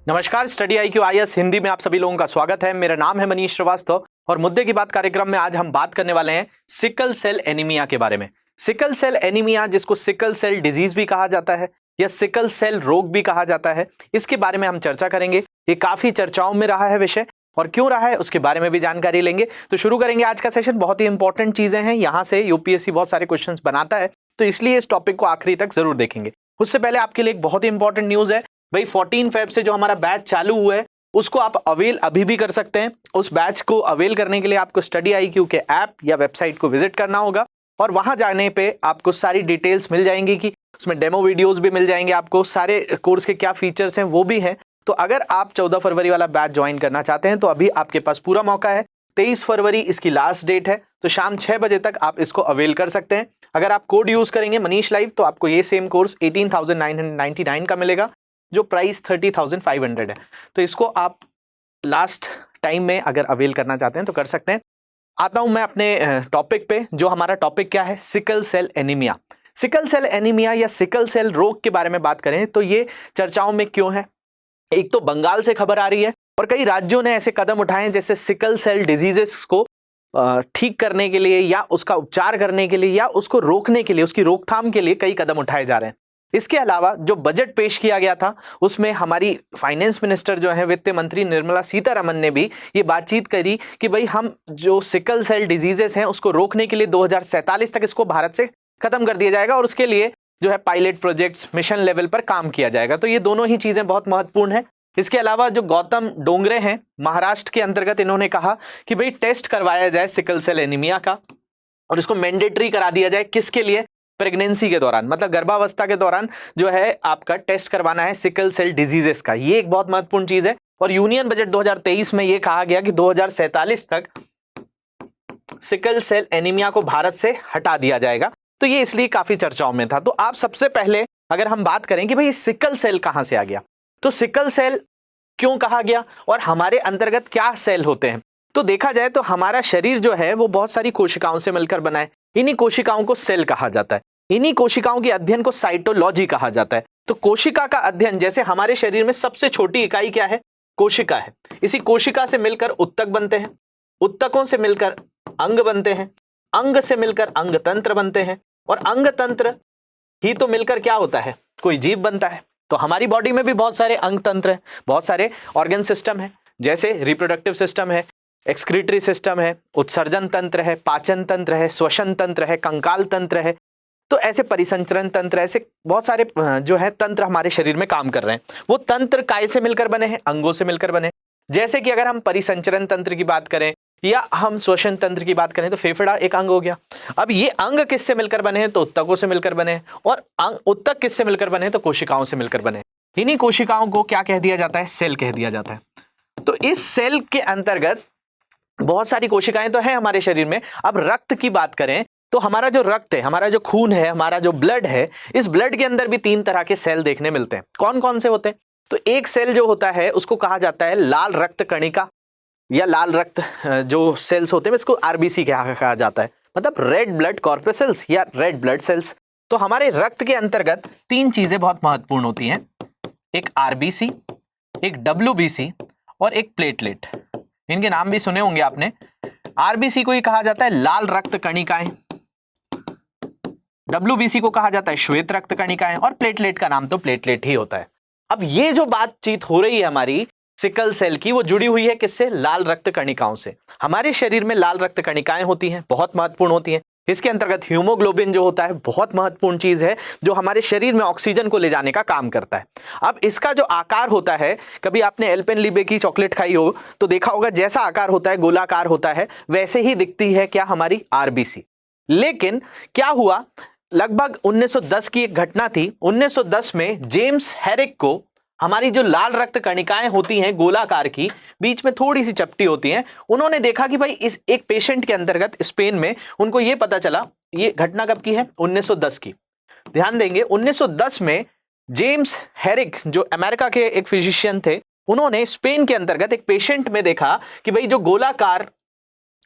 नमस्कार, study IQ IAS Hindi में आप सभी लोगों का स्वागत है। मेरा नाम है मनीष श्रीवास्तव और मुद्दे की बात कार्यक्रम में आज हम बात करने वाले हैं सिकल सेल एनीमिया के बारे में। सिकल सेल एनीमिया, जिसको सिकल सेल डिजीज भी कहा जाता है या सिकल सेल रोग भी कहा जाता है, इसके बारे में हम चर्चा करेंगे। ये काफी चर्चाओं में रहा है विषय, और क्यों रहा है उसके बारे में भी जानकारी लेंगे। तो शुरू करेंगे आज का सेशन। बहुत ही इंपॉर्टेंट चीजें हैं, यहाँ से यूपीएससी बहुत सारे क्वेश्चन बनाता है, तो इसलिए इस टॉपिक को आखिरी तक जरूर देखेंगे। उससे पहले आपके लिए एक बहुत ही इंपॉर्टेंट न्यूज है भाई, 14 फेब से जो हमारा बैच चालू हुआ है उसको आप अवेल अभी भी कर सकते हैं। उस बैच को अवेल करने के लिए आपको स्टडी IQ के ऐप या वेबसाइट को विजिट करना होगा, और वहां जाने पे आपको सारी डिटेल्स मिल जाएंगी कि उसमें डेमो वीडियोस भी मिल जाएंगे, आपको सारे कोर्स के क्या फीचर्स हैं वो भी हैं। तो अगर आप 14 फरवरी वाला बैच ज्वाइन करना चाहते हैं तो अभी आपके पास पूरा मौका है। 23 फरवरी इसकी लास्ट डेट है, तो शाम 6 बजे तक आप इसको अवेल कर सकते हैं। अगर आप कोड यूज करेंगे मनीष लाइव तो आपको ये सेम कोर्स 18,999 का मिलेगा, जो प्राइस 30,500 है। तो इसको आप लास्ट टाइम में अगर अवेल करना चाहते हैं तो कर सकते हैं। आता हूं मैं अपने टॉपिक पे। जो हमारा टॉपिक क्या है, sickle cell anaemia. Sickle cell anaemia या सिकल सेल रोग के बारे में बात करें तो ये चर्चाओं में क्यों है। एक तो बंगाल से खबर आ रही है और कई राज्यों ने ऐसे कदम उठाए हैं जैसे सिकल सेल डिजीजेस को ठीक करने के लिए या उसका उपचार करने के लिए या उसको रोकने के लिए, उसकी रोकथाम के लिए कई कदम उठाए जा रहे हैं। इसके अलावा जो बजट पेश किया गया था उसमें हमारी फाइनेंस मिनिस्टर जो है, वित्त मंत्री निर्मला सीतारमन ने भी ये बातचीत करी कि भाई हम जो सिकल सेल डिजीजेस हैं उसको रोकने के लिए 2047 तक इसको भारत से खत्म कर दिया जाएगा, और उसके लिए जो है पायलट प्रोजेक्ट्स मिशन लेवल पर काम किया जाएगा। तो ये दोनों ही चीजें बहुत महत्वपूर्ण है। इसके अलावा जो गौतम डोंगरे हैं महाराष्ट्र के अंतर्गत, इन्होंने कहा कि भाई टेस्ट करवाया जाए सिकल सेल एनीमिया का, और इसको मैंडेटरी करा दिया जाए। किसके लिए? प्रेगनेंसी के दौरान, मतलब गर्भावस्था के दौरान जो है आपका टेस्ट करवाना है सिकल सेल डिजीजेस का। ये एक बहुत महत्वपूर्ण चीज है। और यूनियन बजट 2023 में ये कहा गया कि 2047 तक सिकल सेल एनीमिया को भारत से हटा दिया जाएगा। तो ये इसलिए काफी चर्चाओं में था। तो आप सबसे पहले अगर हम बात करें कि भाई सिकल सेल कहां से आ गया, तो सिकल सेल क्यों कहा गया और हमारे अंतर्गत क्या सेल होते हैं, तो देखा जाए तो हमारा शरीर जो है वो बहुत सारी कोशिकाओं से मिलकर बना है। इन्हीं कोशिकाओं को सेल कहा जाता है। इन्हीं कोशिकाओं के अध्ययन को साइटोलॉजी कहा जाता है। तो कोशिका का अध्ययन, जैसे हमारे शरीर में सबसे छोटी इकाई क्या है, कोशिका है। इसी कोशिका से मिलकर उत्तक बनते हैं, उत्तकों से मिलकर अंग बनते हैं, अंग से मिलकर अंग तंत्र बनते हैं, और अंग तंत्र ही तो मिलकर क्या होता है, कोई जीव बनता है। तो हमारी बॉडी में भी बहुत सारे अंग तंत्र हैं, बहुत सारे ऑर्गन सिस्टम है, जैसे रिप्रोडक्टिव सिस्टम है, एक्सक्रीटरी सिस्टम है, उत्सर्जन तंत्र है, पाचन तंत्र है, श्वसन तंत्र है, कंकाल तंत्र है। तो ऐसे परिसंचरण तंत्र, ऐसे बहुत सारे जो है तंत्र हमारे शरीर में काम कर रहे हैं। वो तंत्र काय से मिलकर बने हैं, अंगों से मिलकर बने। जैसे कि अगर हम परिसंचरण तंत्र की बात करें या हम श्वसन तंत्र की बात करें तो फेफड़ा एक अंग हो गया। अब ये अंग किससे मिलकर बने हैं, तो उत्तकों से मिलकर बने हैं, और उत्तक किससे मिलकर बने हैं, तो कोशिकाओं से मिलकर बने हैं। इन्हीं कोशिकाओं को क्या कह दिया जाता है, सेल कह दिया जाता है। तो इस सेल के अंतर्गत बहुत सारी कोशिकाएं तो हैं हमारे शरीर में। अब रक्त की बात करें तो हमारा जो रक्त है, हमारा जो खून है, हमारा जो ब्लड है, इस ब्लड के अंदर भी 3 तरह के सेल देखने मिलते हैं। कौन कौन से होते हैं, तो एक सेल जो होता है उसको कहा जाता है लाल रक्त कणिका, या लाल रक्त जो सेल्स होते हैं इसको RBC कहा जाता है, मतलब रेड ब्लड कॉर्पसेल्स या रेड ब्लड सेल्स। तो हमारे रक्त के अंतर्गत 3 चीजें बहुत महत्वपूर्ण होती हैं, एक RBC, एक WBC और एक प्लेटलेट। इनके नाम भी सुने होंगे आपने। RBC को ही कहा जाता है लाल रक्त कणिकाएं, WBC को कहा जाता है श्वेत रक्त कणिकाएं, और प्लेटलेट का नाम तो प्लेटलेट ही होता है। अब ये जो बातचीत हो रही है हमारी सिकल सेल की, वो जुड़ी हुई है किससे, लाल रक्त कणिकाओं से। हमारे शरीर में लाल रक्त कणिकाएं होती हैं, बहुत महत्वपूर्ण होती हैं। इसके अंतर्गत हीमोग्लोबिन जो होता है बहुत महत्वपूर्ण चीज है, जो हमारे शरीर में ऑक्सीजन को ले जाने का काम करता है। अब इसका जो आकार होता है, कभी आपने एल्पेनलीबे की चॉकलेट खाई हो तो देखा होगा, जैसा आकार होता है गोलाकार होता है, वैसे ही दिखती है क्या, हमारी RBC। लेकिन क्या हुआ, लगभग 1910 की एक घटना थी। 1910 में जेम्स हेरिक को हमारी जो लाल रक्त कणिकाएं होती हैं गोलाकार की, बीच में थोड़ी सी चपटी होती हैं, उन्होंने देखा कि भाई इस एक पेशेंट के अंतर्गत स्पेन में उनको ये पता चला। ये घटना कब की है, 1910 की। ध्यान देंगे 1910 में जेम्स हेरिक जो अमेरिका के एक फिजिशियन थे, उन्होंने स्पेन के अंतर्गत एक पेशेंट में देखा कि भाई जो गोलाकार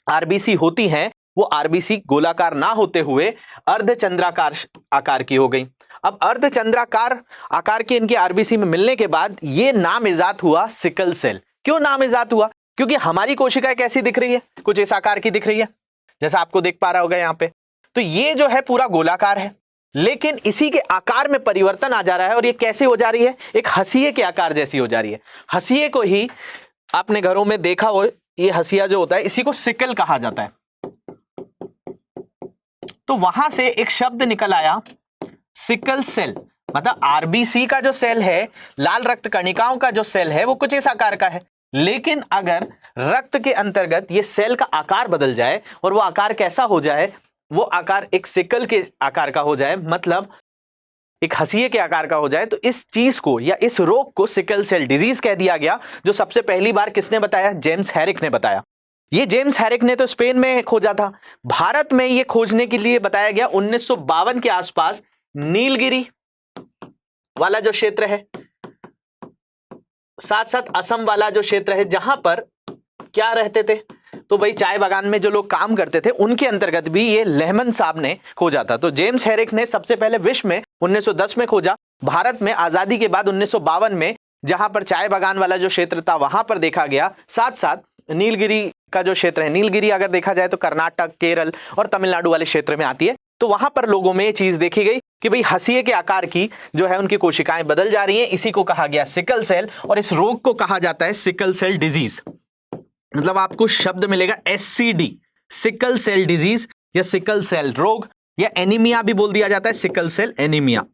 RBC होती हैं वो RBC गोलाकार ना होते हुए अर्धचंद्राकार आकार की हो गई। अब अर्धचंद्राकार आकार के इनके आरबीसी में मिलने के बाद ये नाम इजाद हुआ सिकल सेल। क्यों नाम इजाद हुआ? क्योंकि हमारी कोशिकाएं कैसी दिख रही है, कुछ इस आकार की दिख रही है, जैसा आपको देख पा रहा होगा यहाँ पे। तो ये जो है पूरा गोलाकार है, लेकिन इसी के आकार में परिवर्तन आ जा रहा है। और ये कैसे हो जा रही है? एक हंसिए के आकार जैसी हो जा रही है। हंसिए को ही आपने घरों में देखा हो, ये हंसिया जो होता है इसी को सिकल कहा जाता है। तो वहां से एक शब्द निकल आया सिकल सेल। मतलब आरबीसी का जो सेल है, लाल रक्त कणिकाओं का जो सेल है, वो कुछ इस आकार का है, लेकिन अगर रक्त के अंतर्गत ये सेल का आकार बदल जाए और वो आकार कैसा हो जाए, वो आकार एक सिकल के आकार का हो जाए, मतलब एक हंसिए के आकार का हो जाए, तो इस चीज को या इस रोग को सिकल सेल डिजीज कह दिया गया। जो सबसे पहली बार किसने बताया? जेम्स हैरिक ने बताया। ये जेम्स हैरिक ने तो स्पेन में खोजा था। भारत में ये खोजने के लिए बताया गया 1952 के आसपास, नीलगिरी वाला जो क्षेत्र है, साथ साथ असम वाला जो क्षेत्र है, जहां पर क्या रहते थे, तो भाई चाय बागान में जो लोग काम करते थे, उनके अंतर्गत भी ये लेहमन साहब ने खोजा था। तो जेम्स हैरिक ने सबसे पहले विश्व में 1910 में खोजा। भारत में आजादी के बाद 1952 में जहां पर चाय बागान वाला जो क्षेत्र था वहां पर देखा गया। साथ साथ नीलगिरी का जो क्षेत्र है, नीलगिरी अगर देखा जाए तो कर्नाटक, केरल और तमिलनाडु वाले क्षेत्र में आती है। तो वहां पर लोगों में ये चीज देखी गई कि भाई हंसिए के आकार की जो है उनकी कोशिकाएं बदल जा रही हैं। इसी को कहा गया सिकल सेल, और इस रोग को कहा जाता है सिकल सेल डिजीज। मतलब आपको शब्द मिलेगा SCD, सिकल सेल डिजीज या सिकल सेल रोग, या एनीमिया भी बोल दिया जाता है, सिकल सेल एनीमिया।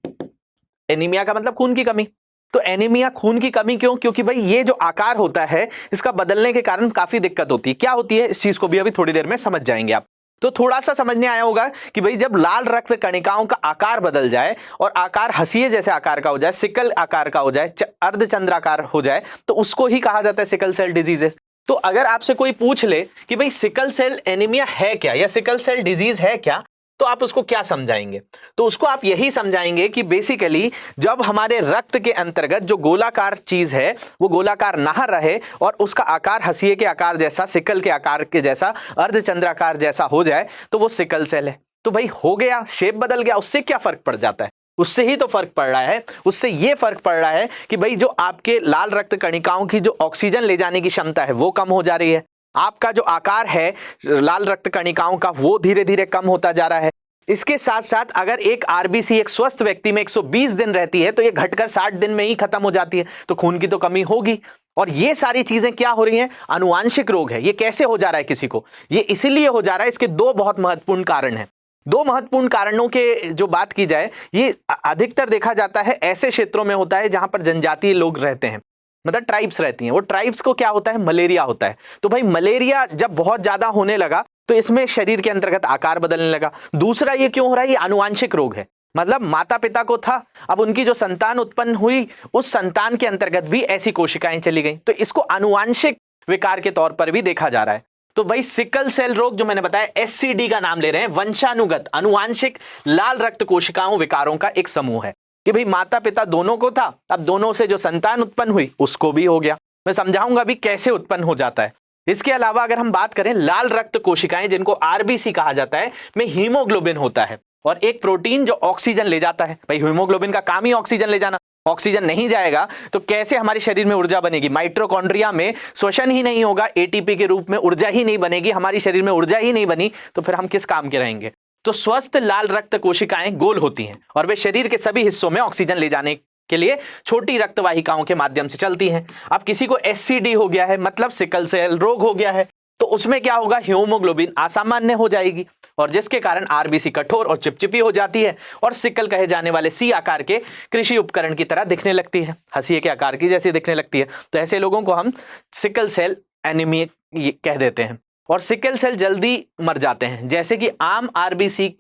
एनीमिया का मतलब खून की कमी। तो एनीमिया खून की कमी क्यों? क्योंकि भाई ये जो आकार होता है इसका बदलने के कारण काफी दिक्कत होती है। क्या होती है इस चीज को भी अभी थोड़ी देर में समझ जाएंगे आप। तो थोड़ा सा समझने आया होगा कि भाई जब लाल रक्त कणिकाओं का आकार बदल जाए और आकार हंसिए जैसे आकार का हो जाए, सिकल आकार का हो जाए, अर्धचंद्राकार हो जाए, तो उसको ही कहा जाता है सिकल सेल डिजीजेस। तो अगर आपसे कोई पूछ ले कि भाई सिकल सेल एनीमिया है क्या या सिकल सेल डिजीज है क्या, तो आप उसको क्या समझाएंगे? तो उसको आप यही समझाएंगे कि बेसिकली जब हमारे रक्त के अंतर्गत जो गोलाकार चीज है वो गोलाकार ना रहे और उसका आकार हंसिए के आकार जैसा, सिकल के आकार के जैसा, अर्धचंद्राकार जैसा हो जाए, तो वो सिकल सेल है। तो भाई हो गया, शेप बदल गया, उससे क्या फर्क पड़ जाता है? उससे ही तो फर्क पड़ रहा है। उससे ये फर्क पड़ रहा है कि भाई जो आपके लाल रक्त कणिकाओं की जो ऑक्सीजन ले जाने की क्षमता है वो कम हो जा रही है। आपका जो आकार है लाल रक्त कणिकाओं का वो धीरे धीरे कम होता जा रहा है। इसके साथ साथ अगर एक आरबीसी एक स्वस्थ व्यक्ति में 120 दिन रहती है तो ये घटकर 60 दिन में ही खत्म हो जाती है, तो खून की तो कमी होगी। और ये सारी चीजें क्या हो रही हैं? अनुवांशिक रोग है। ये कैसे हो जा रहा है किसी को? ये इसीलिए हो जा रहा है, इसके दो बहुत महत्वपूर्ण कारण हैं। दो महत्वपूर्ण कारणों के जो बात की जाए, ये अधिकतर देखा जाता है ऐसे क्षेत्रों में होता है जहां पर जनजातीय लोग रहते हैं, मतलब ट्राइब्स रहती हैं। वो ट्राइब्स को क्या होता है? मलेरिया होता है। तो भाई मलेरिया जब बहुत ज्यादा होने लगा तो इसमें शरीर के अंतर्गत आकार बदलने लगा। दूसरा ये क्यों हो रहा है? ये आनुवांशिक रोग है। मतलब माता पिता को था, अब उनकी जो संतान उत्पन्न हुई उस संतान के अंतर्गत भी ऐसी कोशिकाएं चली गई, तो इसको आनुवांशिक विकार के तौर पर भी देखा जा रहा है। तो भाई सिकल सेल रोग जो मैंने बताया SCD का नाम ले रहे हैं, वंशानुगत अनुवांशिक लाल रक्त कोशिकाओं विकारों का एक समूह है कि भाई माता पिता दोनों को था, अब दोनों से जो संतान उत्पन्न हुई उसको भी हो गया। मैं समझाऊंगा भी कैसे उत्पन्न हो जाता है। इसके अलावा अगर हम बात करें लाल रक्त कोशिकाएं जिनको आरबीसी कहा जाता है, में हीमोग्लोबिन होता है और एक प्रोटीन जो ऑक्सीजन ले जाता है। भाई हीमोग्लोबिन का काम ही ऑक्सीजन ले जाना, ऑक्सीजन नहीं जाएगा तो कैसे हमारे शरीर में ऊर्जा बनेगी? माइटोकॉन्ड्रिया में श्वसन ही नहीं होगा, एटीपी के रूप में ऊर्जा ही नहीं बनेगी, हमारी शरीर में ऊर्जा ही नहीं बनी तो फिर हम किस काम के रहेंगे? तो स्वस्थ लाल रक्त कोशिकाएं गोल होती हैं और वे शरीर के सभी हिस्सों में ऑक्सीजन ले जाने के लिए छोटी रक्त वाहिकाओं के माध्यम से चलती हैं। अब किसी को SCD हो गया है, मतलब सिकल सेल रोग हो गया है, तो उसमें क्या होगा? हीमोग्लोबिन असामान्य हो जाएगी और जिसके कारण आरबीसी कठोर और चिपचिपी हो जाती है और सिकल कहे जाने वाले C आकार के कृषि उपकरण की तरह दिखने लगती है, हंसिए के आकार की जैसी दिखने लगती है। तो ऐसे लोगों को हम सिकल सेल एनीमिया कह देते हैं और सिकल सेल जल्दी मर जाते हैं। जैसे कि आम आरबीसी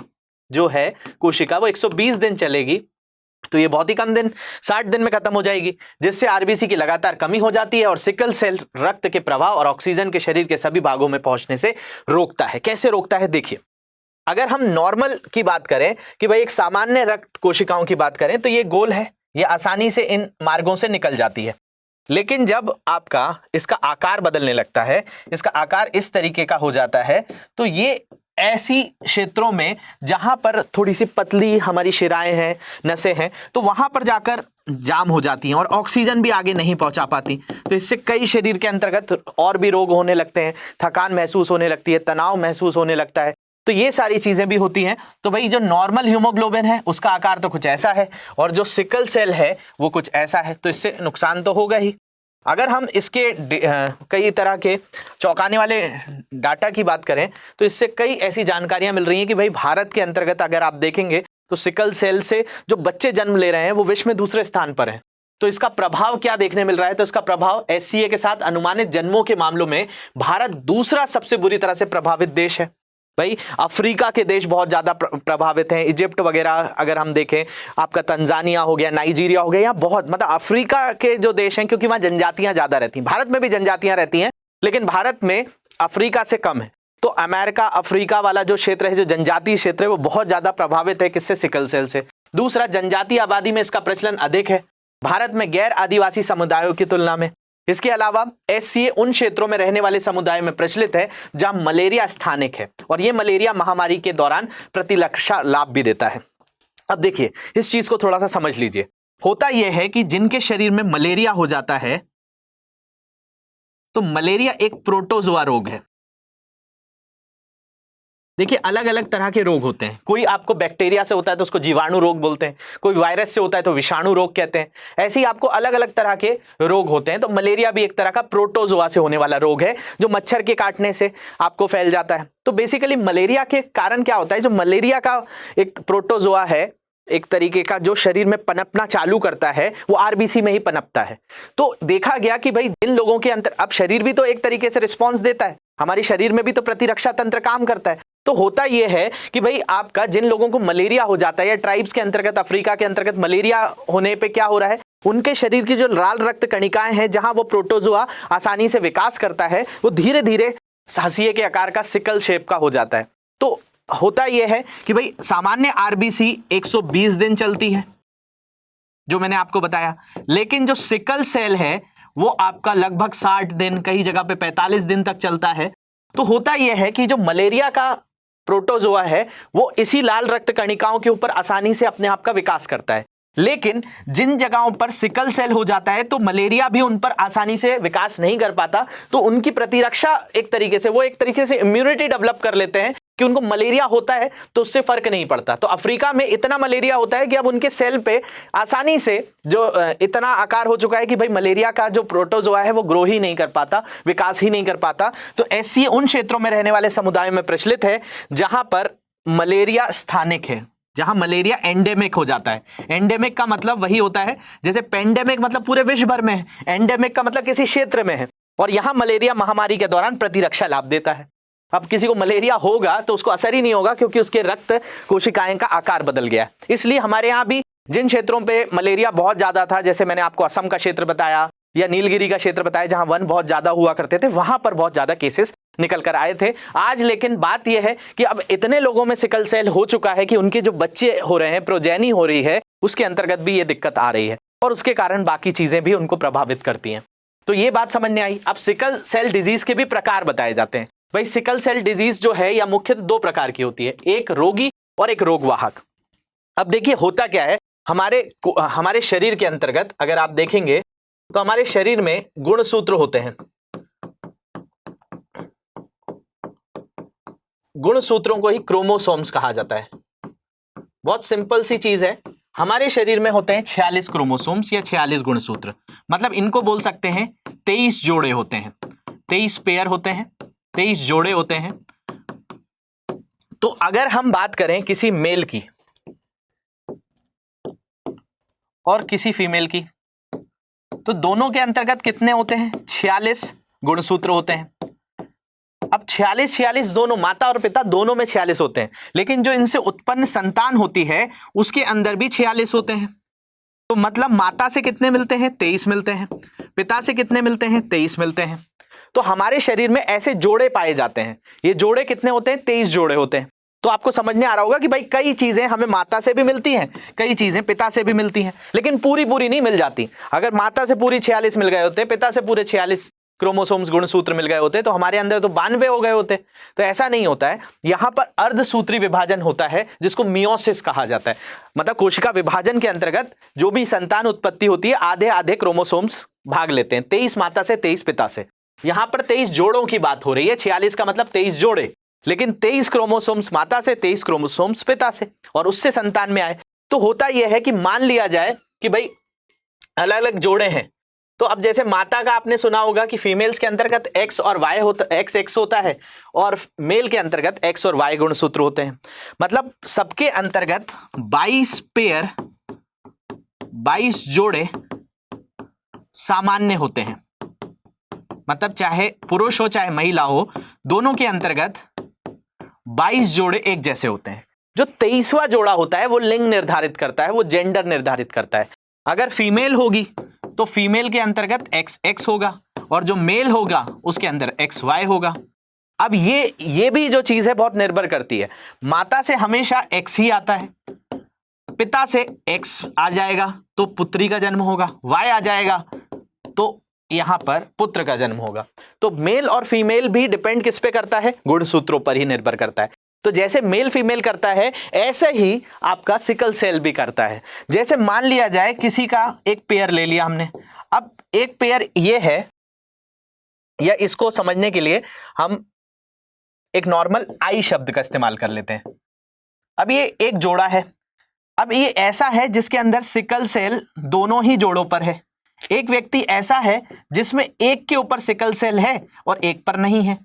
जो है कोशिका वो 120 दिन चलेगी, तो ये बहुत ही कम दिन 60 दिन में खत्म हो जाएगी, जिससे आरबीसी की लगातार कमी हो जाती है और सिकल सेल रक्त के प्रवाह और ऑक्सीजन के शरीर के सभी भागों में पहुंचने से रोकता है। कैसे रोकता है? देखिए, अगर हम नॉर्मल की बात करें कि भाई एक सामान्य रक्त कोशिकाओं की बात करें तो ये गोल है, ये आसानी से इन मार्गों से निकल जाती है। लेकिन जब आपका इसका आकार बदलने लगता है, इसका आकार इस तरीके का हो जाता है, तो ये ऐसी क्षेत्रों में जहां पर थोड़ी सी पतली हमारी शिराएं हैं, नसें हैं, तो वहां पर जाकर जाम हो जाती हैं और ऑक्सीजन भी आगे नहीं पहुंचा पाती। तो इससे कई शरीर के अंतर्गत और भी रोग होने लगते हैं, थकान महसूस होने लगती है, तनाव महसूस होने लगता है। तो ये सारी चीजें भी होती हैं। तो भाई जो नॉर्मल हीमोग्लोबिन है उसका आकार तो कुछ ऐसा है और जो सिकल सेल है वो कुछ ऐसा है, तो इससे नुकसान तो होगा ही। अगर हम इसके कई तरह के चौंकाने वाले डाटा की बात करें तो इससे कई ऐसी जानकारियां मिल रही हैं कि भाई भारत के अंतर्गत अगर आप देखेंगे तो सिकल सेल से जो बच्चे जन्म ले रहे हैं वो विश्व में दूसरे स्थान पर हैं। तो इसका प्रभाव क्या देखने मिल रहा है? तो इसका प्रभाव SCA के साथ अनुमानित जन्मों के मामलों में भारत दूसरा सबसे बुरी तरह से प्रभावित देश है। भाई अफ्रीका के देश बहुत ज्यादा प्रभावित हैं, इजिप्ट वगैरह अगर हम देखें, आपका तंजानिया हो गया, नाइजीरिया हो गया, या बहुत मतलब अफ्रीका के जो देश हैं, क्योंकि वहां जनजातियां ज्यादा रहती हैं। भारत में भी जनजातियां रहती हैं लेकिन भारत में अफ्रीका से कम है। तो अमेरिका अफ्रीका वाला जो क्षेत्र है, जो जनजातीय क्षेत्र है, वो बहुत ज्यादा प्रभावित है किससे? सिकल सेल से। दूसरा, जनजातीय आबादी में इसका प्रचलन अधिक है भारत में गैर आदिवासी समुदायों की तुलना में। इसके अलावा SCA उन क्षेत्रों में रहने वाले समुदाय में प्रचलित है जहां मलेरिया स्थानिक है और यह मलेरिया महामारी के दौरान प्रतिरक्षा लाभ भी देता है। अब देखिए इस चीज को थोड़ा सा समझ लीजिए। होता यह है कि जिनके शरीर में मलेरिया हो जाता है, तो मलेरिया एक प्रोटोजोआ रोग है। देखिए अलग अलग तरह के रोग होते हैं। कोई आपको बैक्टीरिया से होता है तो उसको जीवाणु रोग बोलते हैं, कोई वायरस से होता है तो विषाणु रोग कहते हैं। ऐसे ही आपको अलग अलग तरह के रोग होते हैं। तो मलेरिया भी एक तरह का प्रोटोजोआ से होने वाला रोग है जो मच्छर के काटने से आपको फैल जाता है। तो बेसिकली मलेरिया के कारण क्या होता है? जो मलेरिया का एक प्रोटोजोआ है, एक तरीके का जो शरीर में पनपना चालू करता है, वो RBC में ही पनपता है। तो देखा गया कि भाई जिन लोगों के अंदर, अब शरीर भी तो एक तरीके से रिस्पॉन्स देता है, हमारे शरीर में भी तो प्रतिरक्षा तंत्र काम करता है। तो होता यह है कि भाई आपका जिन लोगों को मलेरिया हो जाता है, या ट्राइब्स के अंतर्गत अफ्रीका के अंतर्गत मलेरिया होने पे क्या हो रहा है, उनके शरीर की जो लाल रक्त कणिकाएं हैं जहां वो प्रोटोजोआ आसानी से विकास करता है, वो धीरे धीरे हाशिए के आकार का सिकल शेप का हो जाता है। तो होता यह है कि भाई सामान्य RBC 120 दिन चलती है जो मैंने आपको बताया, लेकिन जो सिकल सेल है वो आपका लगभग 60 दिन, कई जगह पे 45 दिन तक चलता है। तो होता यह है कि जो मलेरिया का प्रोटोजोआ है वो इसी लाल रक्त कणिकाओं के ऊपर आसानी से अपने आप का विकास करता है, लेकिन जिन जगहों पर सिकल सेल हो जाता है तो मलेरिया भी उन पर आसानी से विकास नहीं कर पाता। तो उनकी प्रतिरक्षा एक तरीके से इम्यूनिटी डेवलप कर लेते हैं कि उनको मलेरिया होता है तो उससे फर्क नहीं पड़ता। तो अफ्रीका में इतना मलेरिया होता है कि अब उनके सेल पे आसानी से जो इतना आकार हो चुका है कि भाई मलेरिया का जो प्रोटोजोआ है वो ग्रो ही नहीं कर पाता, विकास ही नहीं कर पाता। तो SCA उन क्षेत्रों में रहने वाले समुदायों में प्रचलित है जहां पर मलेरिया स्थानिक है, जहां मलेरिया एंडेमिक हो जाता है। एंडेमिक का मतलब वही होता है, जैसे पेंडेमिक मतलब पूरे विश्व भर में है, एंडेमिक का मतलब किसी क्षेत्र में है, और यहां मलेरिया महामारी के दौरान प्रतिरक्षा लाभ देता है। अब किसी को मलेरिया होगा तो उसको असर ही नहीं होगा क्योंकि उसके रक्त कोशिकाएं का आकार बदल गया। इसलिए हमारे यहाँ भी जिन क्षेत्रों पे मलेरिया बहुत ज्यादा था, जैसे मैंने आपको असम का क्षेत्र बताया या नीलगिरी का क्षेत्र बताया जहां वन बहुत ज्यादा हुआ करते थे, वहां पर बहुत ज्यादा केसेस निकल कर आए थे। आज लेकिन बात यह है कि अब इतने लोगों में सिकल सेल हो चुका है कि उनके जो बच्चे हो रहे हैं, प्रोजेनी हो रही है, उसके अंतर्गत भी ये दिक्कत आ रही है और उसके कारण बाकी चीजें भी उनको प्रभावित करती हैं। तो ये बात समझने आई। अब सिकल सेल डिजीज के भी प्रकार बताए जाते हैं। भाई सिकल सेल डिजीज जो है या मुख्यतः दो प्रकार की होती है, एक रोगी और एक रोगवाहक। अब देखिए होता क्या है, हमारे शरीर के अंतर्गत अगर आप देखेंगे तो हमारे शरीर में गुणसूत्र होते हैं। गुणसूत्रों को ही क्रोमोसोम्स कहा जाता है। बहुत सिंपल सी चीज है, हमारे शरीर में होते हैं 46 क्रोमोसोम्स या 46 गुणसूत्र, मतलब इनको बोल सकते हैं 23 जोड़े होते हैं, 23 पेयर होते हैं, 23 जोड़े होते हैं। तो अगर हम बात करें किसी मेल की और किसी फीमेल की, तो दोनों के अंतर्गत कितने होते हैं? 46 गुणसूत्र होते हैं। अब 46 दोनों माता और पिता दोनों में 46 होते हैं, लेकिन जो इनसे उत्पन्न संतान होती है उसके अंदर भी 46 होते हैं। तो मतलब माता से कितने मिलते हैं? 23 मिलते हैं। पिता से कितने मिलते हैं? 23 मिलते हैं। तो हमारे शरीर में ऐसे जोड़े पाए जाते हैं। ये जोड़े कितने होते हैं? 23 जोड़े होते हैं। तो आपको समझ में आ रहा होगा कि भाई कई चीजें हमें माता से भी मिलती हैं, कई चीजें पिता से भी मिलती हैं, लेकिन पूरी नहीं मिल जाती। अगर माता से पूरी 46 मिल गए होते, पिता से पूरे 46 क्रोमोसोम्स गुणसूत्र मिल गए होते तो हमारे अंदर तो 92 हो गए होते। तो ऐसा नहीं होता है, यहां पर अर्धसूत्री विभाजन होता है जिसको मियोसिस कहा जाता है। मतलब कोशिका विभाजन के अंतर्गत जो भी संतान उत्पत्ति होती है आधे आधे क्रोमोसोम्स भाग लेते हैं, 23 माता से 23 पिता से। यहां पर 23 जोड़ों की बात हो रही है, 46 का मतलब 23 जोड़े, लेकिन 23 क्रोमोसोम्स माता से 23 क्रोमोसोम्स पिता से और उससे संतान में आए। तो होता यह है कि मान लिया जाए कि भाई अलग अलग जोड़े हैं, तो अब जैसे माता का आपने सुना होगा कि फीमेल्स के अंतर्गत एक्स और वाई होता, एक्स एक्स होता है और मेल के अंतर्गत एक्स और वाई गुणसूत्र होते हैं। मतलब सबके अंतर्गत 22 पेयर 22 जोड़े सामान्य होते हैं। मतलब चाहे पुरुष हो चाहे महिला हो, दोनों के अंतर्गत 22 जोड़े एक जैसे होते हैं। जो 23वां जोड़ा होता है वो लिंग निर्धारित करता है, वो जेंडर निर्धारित करता है। अगर फीमेल होगी तो फीमेल के अंतर्गत एक्स एक्स होगा और जो मेल होगा उसके अंदर एक्स वाई होगा। अब ये भी जो चीज है बहुत निर्भर करती है। माता से हमेशा एक्स ही आता है, पिता से एक्स आ जाएगा तो पुत्री का जन्म होगा, वाई आ जाएगा तो यहां पर पुत्र का जन्म होगा। तो मेल और फीमेल भी डिपेंड किस पे करता है, गुणसूत्रों पर ही निर्भर करता है। तो जैसे मेल फीमेल करता है ऐसे ही आपका सिकल सेल भी करता है। जैसे मान लिया जाए किसी का एक पेयर ले लिया हमने, अब एक पेयर ये है, या इसको समझने के लिए हम एक नॉर्मल आई शब्द का इस्तेमाल कर लेते हैं। अब ये एक जोड़ा है, अब ये ऐसा है जिसके अंदर सिकल सेल दोनों ही जोड़ों पर है। एक व्यक्ति ऐसा है जिसमें एक के ऊपर सिकल सेल है और एक पर नहीं है।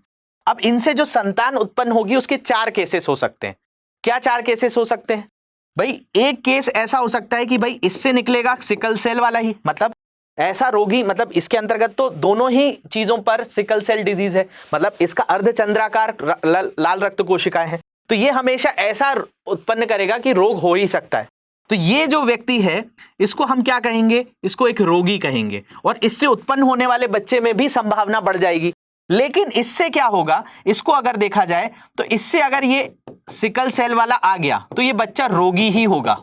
अब इनसे जो संतान उत्पन्न होगी उसके 4 केसेस हो सकते हैं। क्या 4 केसेस हो सकते हैं भाई? एक केस ऐसा हो सकता है कि भाई इससे निकलेगा सिकल सेल वाला ही, मतलब ऐसा रोगी, मतलब इसके अंतर्गत तो दोनों ही चीजों पर सिकल सेल डिजीज है, मतलब इसका अर्धचंद्राकार लाल रक्त कोशिकाएं हैं, तो ये हमेशा ऐसा उत्पन्न करेगा कि रोग हो ही सकता है। तो ये जो व्यक्ति है इसको हम क्या कहेंगे, इसको एक रोगी कहेंगे, और इससे उत्पन्न होने वाले बच्चे में भी संभावना बढ़ जाएगी। लेकिन इससे क्या होगा, इसको अगर देखा जाए तो इससे अगर ये सिकल सेल वाला आ गया तो ये बच्चा रोगी ही होगा,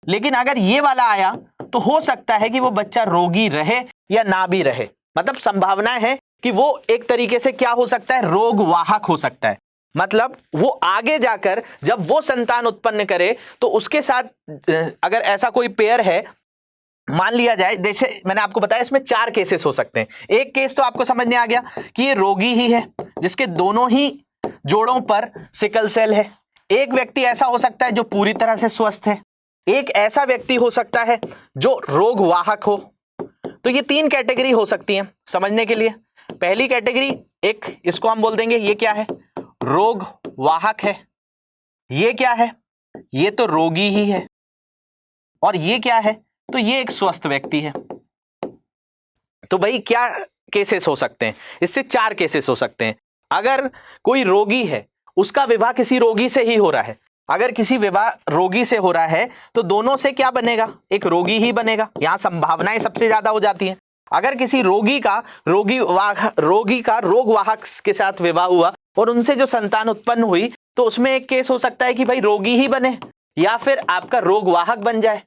लेकिन अगर ये वाला आया तो हो सकता है कि वो बच्चा रोगी रहे या ना भी रहे। मतलब संभावना है कि वो एक तरीके से क्या हो सकता है, रोग वाहक हो सकता है। मतलब वो आगे जाकर जब वो संतान उत्पन्न करे तो उसके साथ अगर ऐसा कोई पेयर है, मान लिया जाए, जैसे मैंने आपको बताया इसमें 4 केसेस हो सकते हैं। एक केस तो आपको समझ में आ गया कि ये रोगी ही है जिसके दोनों ही जोड़ों पर सिकल सेल है। एक व्यक्ति ऐसा हो सकता है जो पूरी तरह से स्वस्थ है, एक ऐसा व्यक्ति हो सकता है जो रोग वाहक हो। तो ये 3 कैटेगरी हो सकती हैं समझने के लिए। पहली कैटेगरी, एक इसको हम बोल देंगे, ये क्या है, रोग वाहक है। ये क्या है, ये तो रोगी ही है। और ये क्या है, तो ये एक स्वस्थ व्यक्ति है। तो भाई क्या केसेस हो सकते हैं, इससे 4 केसेस हो सकते हैं। अगर कोई रोगी है, उसका विवाह किसी रोगी से ही हो रहा है, अगर किसी विवाह रोगी से हो रहा है तो दोनों से क्या बनेगा, एक रोगी ही बनेगा। यहां संभावनाएं सबसे ज्यादा हो जाती हैं। अगर किसी रोगी का रोग वाहक के साथ विवाह हुआ और उनसे जो संतान उत्पन्न हुई तो उसमें एक केस हो सकता है कि भाई रोगी ही बने या फिर आपका रोग वाहक बन जाए।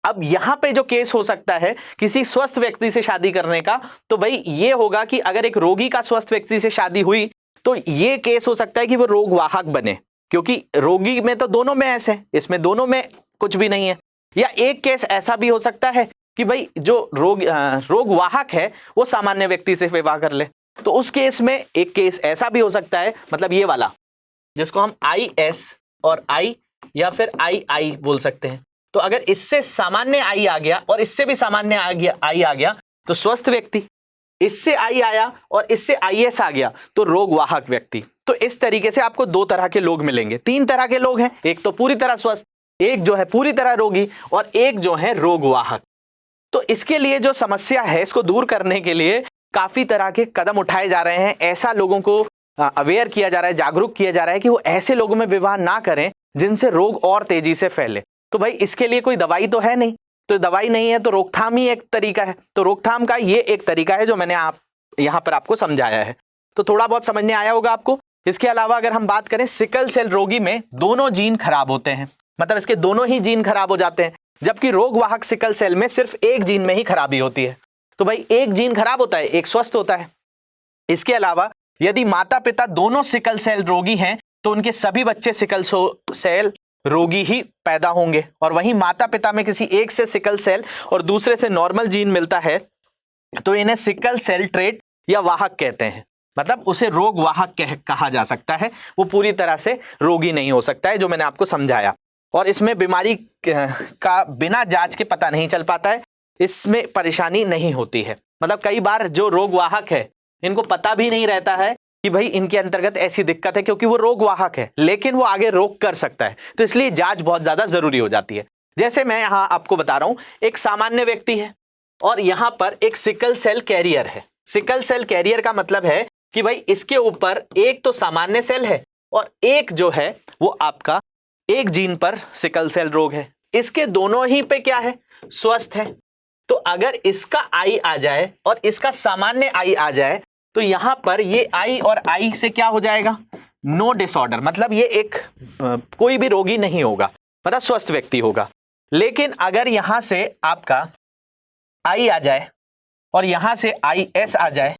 अब यहां पे जो केस हो सकता है किसी स्वस्थ व्यक्ति से शादी करने का, तो भाई ये होगा कि अगर एक रोगी का स्वस्थ व्यक्ति से शादी हुई तो ये केस हो सकता है कि वो रोग वाहक बने, क्योंकि रोगी में तो दोनों में ऐसे, इसमें दोनों में कुछ भी नहीं है। या एक केस ऐसा भी हो सकता है कि भाई जो रोग वाहक है वो सामान्य व्यक्ति से विवाह कर ले, तो उस केस में एक केस ऐसा भी हो सकता है, मतलब ये वाला जिसको हम IS और I या फिर II बोल सकते हैं। तो अगर इससे सामान्य आई आ गया और इससे भी सामान्य आई आ गया तो स्वस्थ व्यक्ति, इससे आई आया और इससे IS आ गया तो रोग वाहक व्यक्ति। तो इस तरीके से आपको 2 तरह के लोग मिलेंगे। 3 तरह के लोग हैं, एक तो पूरी तरह स्वस्थ, एक जो है पूरी तरह रोगी और एक जो है रोग वाहक। तो इसके लिए जो समस्या है इसको दूर करने के लिए काफी तरह के कदम उठाए जा रहे हैं। ऐसा लोगों को अवेयर किया जा रहा है, जागरूक किया जा रहा है कि वो ऐसे लोगों में विवाह ना करें जिनसे रोग और तेजी से फैले। तो भाई इसके लिए कोई दवाई तो है नहीं, तो दवाई नहीं है तो रोकथाम ही एक तरीका है। तो रोकथाम का ये एक तरीका है जो मैंने यहाँ पर आपको समझाया है। तो थोड़ा बहुत समझ में आया होगा आपको। इसके अलावा अगर हम बात करें, सिकल सेल रोगी में दोनों जीन खराब होते हैं, मतलब इसके दोनों ही जीन खराब हो जाते हैं, जबकि रोग वाहक सिकल सेल में सिर्फ एक जीन में ही खराबी होती है। तो भाई एक जीन खराब होता है, एक स्वस्थ होता है। इसके अलावा यदि माता पिता दोनों सिकल सेल रोगी हैं तो उनके सभी बच्चे सिकल सेल रोगी ही पैदा होंगे, और वहीं माता पिता में किसी एक से सिकल सेल और दूसरे से नॉर्मल जीन मिलता है तो इन्हें सिकल सेल ट्रेट या वाहक कहते हैं। मतलब उसे रोग वाहक कहा जा सकता है, वो पूरी तरह से रोगी नहीं हो सकता है, जो मैंने आपको समझाया। और इसमें बीमारी का बिना जांच के पता नहीं चल पाता है, इसमें परेशानी नहीं होती है। मतलब कई बार जो रोग वाहक है इनको पता भी नहीं रहता है कि भाई इनके अंतर्गत ऐसी दिक्कत है, क्योंकि वो रोग वाहक है लेकिन वो आगे रोग कर सकता है, तो इसलिए जांच बहुत ज्यादा जरूरी हो जाती है। जैसे मैं यहां आपको बता रहा हूं, एक सामान्य व्यक्ति है और यहां पर एक सिकल सेल कैरियर है। सिकल सेल कैरियर का मतलब है कि भाई इसके ऊपर एक तो सामान्य सेल है और एक जो है वो आपका एक जीन पर सिकल सेल रोग है। इसके दोनों ही पे क्या है, स्वस्थ है। तो अगर इसका आई आ जाए और इसका सामान्य आई आ जाए तो यहां पर ये आई और आई से क्या हो जाएगा, नो डिसऑर्डर, मतलब ये एक कोई भी रोगी नहीं होगा, मतलब स्वस्थ व्यक्ति होगा। लेकिन अगर यहां से आपका आई आ जाए और यहां से आई एस आ जाए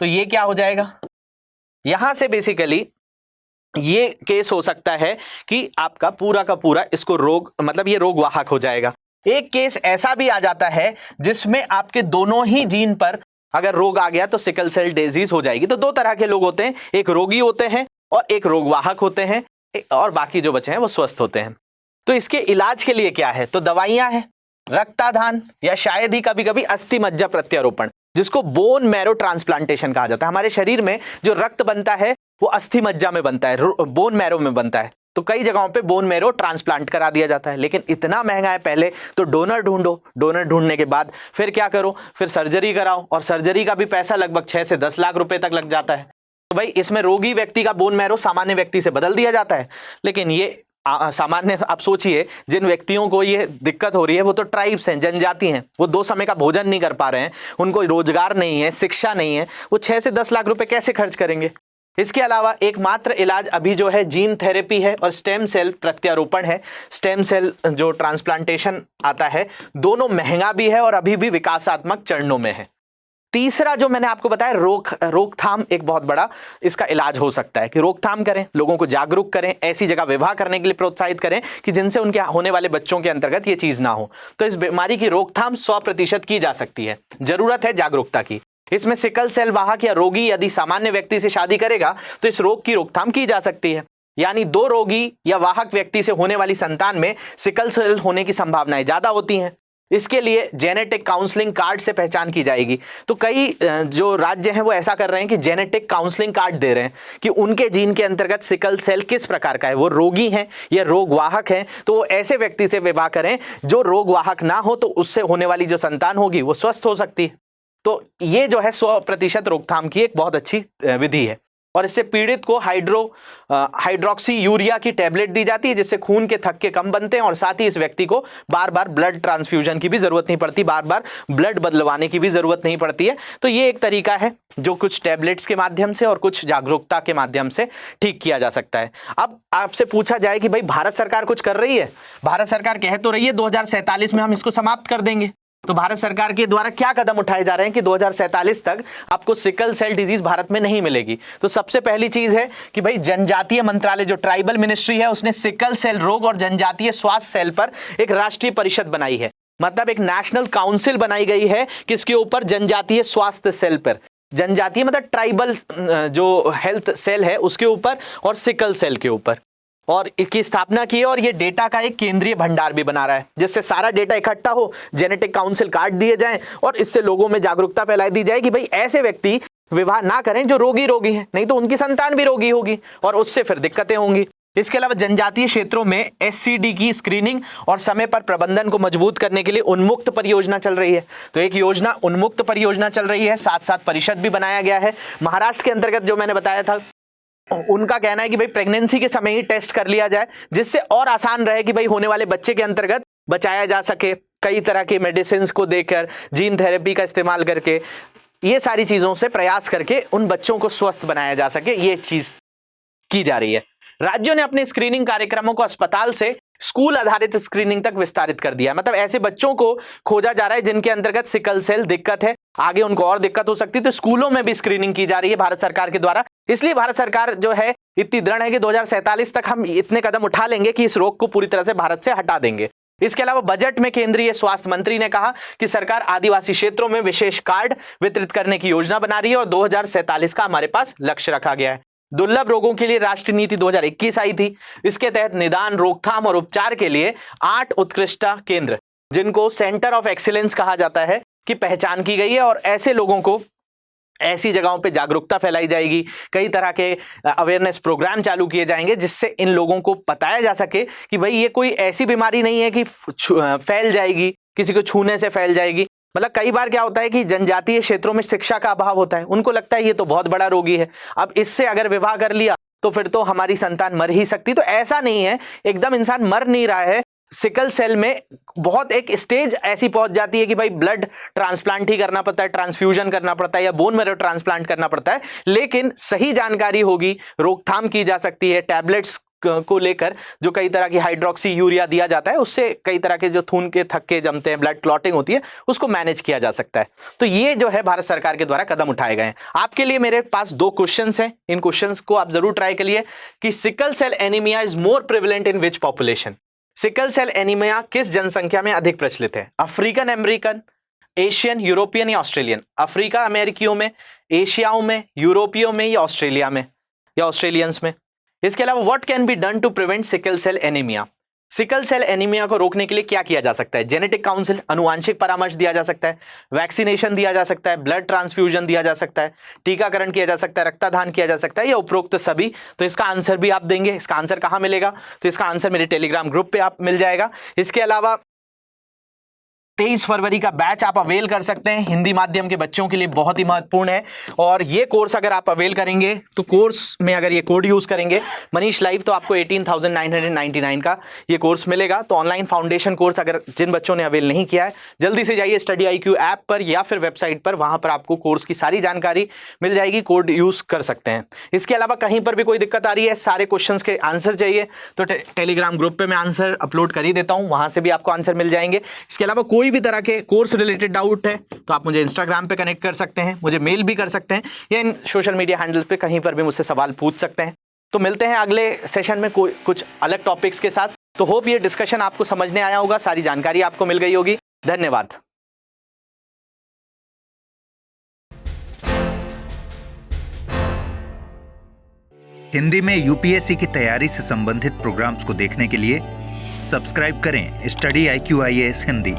तो ये क्या हो जाएगा, यहां से बेसिकली ये केस हो सकता है कि आपका पूरा का पूरा इसको रोग, मतलब ये रोग वाहक हो जाएगा। एक केस ऐसा भी आ जाता है जिसमें आपके दोनों ही जीन पर अगर रोग आ गया तो सिकल सेल डिजीज हो जाएगी। तो दो तरह के लोग होते हैं, एक रोगी होते हैं और एक रोग वाहक होते हैं, और बाकी जो बचे हैं वो स्वस्थ होते हैं। तो इसके इलाज के लिए क्या है, तो दवाइयां हैं, रक्तादान या शायद ही कभी कभी अस्थि मज्जा प्रत्यारोपण, जिसको बोन मैरो ट्रांसप्लांटेशन कहा जाता है। हमारे शरीर में जो रक्त बनता है वो अस्थि मज्जा में बनता है, बोन मैरो में बनता है। तो कई जगहों पे बोन मैरो ट्रांसप्लांट करा दिया जाता है, लेकिन इतना महंगा है, पहले तो डोनर ढूंढो, डोनर ढूंढने के बाद फिर क्या करो, फिर सर्जरी कराओ, और सर्जरी का भी पैसा लगभग 6 से 10 लाख रुपए तक लग जाता है। तो भाई इसमें रोगी व्यक्ति का बोन मैरो सामान्य व्यक्ति से बदल दिया जाता है, लेकिन ये सामान्य, आप सोचिए जिन व्यक्तियों को ये दिक्कत हो रही है वो तो ट्राइब्स हैं, जनजाति हैं, वो 2 समय का भोजन नहीं कर पा रहे हैं, उनको रोजगार नहीं है, शिक्षा नहीं है, वो 6 से 10 लाख रुपए कैसे खर्च करेंगे। इसके अलावा एकमात्र इलाज अभी जो है जीन थेरेपी है और स्टेम सेल प्रत्यारोपण है। स्टेम सेल जो ट्रांसप्लांटेशन आता है, दोनों महंगा भी है और अभी भी विकासात्मक चरणों में है। तीसरा जो मैंने आपको बताया, रोकथाम एक बहुत बड़ा इसका इलाज हो सकता है कि रोकथाम करें, लोगों को जागरूक करें, ऐसी जगह विवाह करने के लिए प्रोत्साहित करें कि जिनसे उनके होने वाले बच्चों के अंतर्गत ये चीज ना हो। तो इस बीमारी की रोकथाम 100% की जा सकती है, जरूरत है जागरूकता की। इसमें सिकल सेल वाहक या रोगी यदि सामान्य व्यक्ति से शादी करेगा तो इस रोग की रोकथाम की जा सकती है। यानी 2 रोगी या वाहक व्यक्ति से होने वाली संतान में सिकल सेल होने की संभावनाएं ज्यादा होती हैं। इसके लिए जेनेटिक काउंसलिंग कार्ड से पहचान की जाएगी। तो कई जो राज्य हैं वो ऐसा कर रहे हैं कि जेनेटिक काउंसलिंग कार्ड दे रहे हैं कि उनके जीन के अंतर्गत सिकल सेल किस प्रकार का है, वो रोगी हैं या रोग वाहक हैं, तो वो ऐसे व्यक्ति से विवाह करें जो रोग वाहक ना हो, तो उससे होने वाली जो संतान होगी वो स्वस्थ हो सकती है। तो ये जो है 100% रोकथाम की एक बहुत अच्छी विधि है, और इससे पीड़ित को हाइड्रोक्सी यूरिया की टैबलेट दी जाती है, जिससे खून के थक्के कम बनते हैं, और साथ ही इस व्यक्ति को बार बार ब्लड ट्रांसफ्यूजन की भी जरूरत नहीं पड़ती, बार बार ब्लड बदलवाने की भी जरूरत नहीं पड़ती है। तो ये एक तरीका है जो कुछ टैबलेट्स के माध्यम से और कुछ जागरूकता के माध्यम से ठीक किया जा सकता है। अब आपसे पूछा जाए कि भाई भारत सरकार कुछ कर रही है, भारत सरकार कह तो रही है 2047 में हम इसको समाप्त कर देंगे। तो भारत सरकार के द्वारा क्या कदम उठाए जा रहे हैं कि 2047 तक आपको सिकल सेल डिजीज भारत में नहीं मिलेगी। तो सबसे पहली चीज है कि भाई जनजातीय मंत्रालय, जो ट्राइबल मिनिस्ट्री है, उसने सिकल सेल रोग और जनजातीय स्वास्थ्य सेल पर एक राष्ट्रीय परिषद बनाई है। मतलब एक नेशनल काउंसिल बनाई गई है किसके ऊपर, जनजातीय स्वास्थ्य सेल पर। जनजातीय मतलब ट्राइबल जो हेल्थ सेल है उसके ऊपर और सिकल सेल के ऊपर, और इसकी स्थापना की है। और ये डेटा का एक केंद्रीय भंडार भी बना रहा है, जिससे सारा डेटा इकट्ठा हो, जेनेटिक काउंसिल कार्ड दिए जाएं और इससे लोगों में जागरूकता फैलाई दी जाए कि भाई ऐसे व्यक्ति विवाह ना करें जो रोगी हैं, नहीं तो उनकी संतान भी रोगी होगी और उससे फिर दिक्कतें होंगी। इसके अलावा जनजातीय क्षेत्रों में SCD की स्क्रीनिंग और समय पर प्रबंधन को मजबूत करने के लिए उन्मुक्त परियोजना चल रही है। तो एक योजना उन्मुक्त परियोजना चल रही है, साथ साथ परिषद भी बनाया गया है। महाराष्ट्र के अंतर्गत जो मैंने बताया था, उनका कहना है कि भाई प्रेगनेंसी के समय ही टेस्ट कर लिया जाए, जिससे और आसान रहे कि भाई होने वाले बच्चे के अंतर्गत बचाया जा सके। कई तरह के मेडिसिन को देकर, जीन थेरेपी का इस्तेमाल करके, ये सारी चीजों से प्रयास करके उन बच्चों को स्वस्थ बनाया जा सके, ये चीज की जा रही है। राज्यों ने अपने स्क्रीनिंग कार्यक्रमों को अस्पताल से स्कूल आधारित स्क्रीनिंग तक विस्तारित कर दिया। मतलब ऐसे बच्चों को खोजा जा रहा है जिनके अंतर्गत सिकल सेल दिक्कत है, आगे उनको और दिक्कत हो सकती है, तो स्कूलों में भी स्क्रीनिंग की जा रही है भारत सरकार के द्वारा। इसलिए भारत सरकार जो है इतनी दृढ़ है कि 2047 तक हम इतने कदम उठा लेंगे कि इस रोग को पूरी तरह से भारत से हटा देंगे। इसके अलावा बजट में केंद्रीय स्वास्थ्य मंत्री ने कहा कि सरकार आदिवासी क्षेत्रों में विशेष कार्ड वितरित करने की योजना बना रही है और 2047 का हमारे पास लक्ष्य रखा गया है। दुर्लभ रोगों के लिए राष्ट्रीय नीति 2021 आई थी। इसके तहत निदान, रोकथाम और उपचार के लिए 8 उत्कृष्टता केंद्र, जिनको सेंटर ऑफ एक्सीलेंस कहा जाता है, की पहचान की गई है और ऐसे लोगों को ऐसी जगहों पे जागरूकता फैलाई जाएगी। कई तरह के अवेयरनेस प्रोग्राम चालू किए जाएंगे जिससे इन लोगों को बताया जा सके कि भाई ये कोई ऐसी बीमारी नहीं है कि फैल जाएगी, किसी को छूने से फैल जाएगी। मतलब कई बार क्या होता है कि जनजातीय क्षेत्रों में शिक्षा का अभाव होता है, उनको लगता है ये तो बहुत बड़ा रोगी है, अब इससे अगर विवाह कर लिया तो फिर तो हमारी संतान मर ही सकती। तो ऐसा नहीं है, एकदम इंसान मर नहीं रहा है। सिकल सेल में बहुत एक स्टेज ऐसी पहुंच जाती है कि भाई ब्लड ट्रांसप्लांट ही करना पड़ता है, ट्रांसफ्यूजन करना पड़ता है या बोन मैरो ट्रांसप्लांट करना पड़ता है, लेकिन सही जानकारी होगी, रोकथाम की जा सकती है। टैबलेट्स को लेकर जो कई तरह की हाइड्रोक्सी यूरिया दिया जाता है, उससे कई तरह के जो खून के थक्के जमते हैं, ब्लड क्लॉटिंग होती है, उसको मैनेज किया जा सकता है। तो ये जो है भारत सरकार के द्वारा कदम उठाए गए हैं। आपके लिए मेरे पास 2 क्वेश्चंस हैं, इन क्वेश्चंस को आप जरूर ट्राई करिए कि sickle cell anaemia is more prevalent in which population. Sickle cell anaemia किस जनसंख्या में अधिक प्रचलित है? अफ्रीकन अमेरिकन, एशियन, यूरोपियन या ऑस्ट्रेलियन? अफ्रीका अमेरिकियों में, एशियाओं में, यूरोपियों में या ऑस्ट्रेलिया में या ऑस्ट्रेलियंस में? इसके अलावा what can be done to prevent sickle cell anaemia? Sickle cell anaemia को रोकने के लिए क्या किया जा सकता है? जेनेटिक काउंसिल, अनुवांशिक परामर्श दिया जा सकता है, वैक्सीनेशन दिया जा सकता है, ब्लड ट्रांसफ्यूजन दिया जा सकता है, टीकाकरण किया जा सकता है, रक्तदान किया जा सकता है या उपरोक्त सभी? तो इसका आंसर भी आप देंगे। इसका आंसर कहां मिलेगा? तो इसका आंसर मेरे टेलीग्राम ग्रुप पे आप मिल जाएगा। इसके अलावा 23 फरवरी का बैच आप अवेल कर सकते हैं, हिंदी माध्यम के बच्चों के लिए बहुत ही महत्वपूर्ण है। और ये कोर्स अगर आप अवेल करेंगे तो कोर्स में अगर ये कोड यूज करेंगे मनीष लाइव, तो आपको 18,999 का ये कोर्स मिलेगा। तो ऑनलाइन फाउंडेशन कोर्स अगर जिन बच्चों ने अवेल नहीं किया है, जल्दी से जाइए स्टडी IQ ऐप पर या फिर वेबसाइट पर, वहां पर आपको कोर्स की सारी जानकारी मिल जाएगी, कोड यूज कर सकते हैं। इसके अलावा कहीं पर भी कोई दिक्कत आ रही है, सारे क्वेश्चन के आंसर चाहिए, तो टेलीग्राम ग्रुप पे मैं आंसर अपलोड कर ही देता हूं, वहां से भी आपको आंसर मिल जाएंगे। इसके अलावा कोई भी तरह के कोर्स रिलेटेड डाउट है तो आप मुझे इंस्टाग्राम पे कनेक्ट कर सकते हैं, मुझे मेल भी कर सकते हैं या इन सोशल मीडिया हैंडल्स पे कहीं पर भी मुझसे सवाल पूछ सकते हैं। तो मिलते हैं अगले सेशन में कुछ अलग टॉपिक्स के साथ। तो होप ये डिस्कशन आपको समझने आया होगा, सारी जानकारी आपको मिल गई होगी। धन्यवाद। हिंदी में UPSC की तैयारी से संबंधित प्रोग्राम्स को देखने के लिए सब्सक्राइब करें स्टडी IQ IAS हिंदी।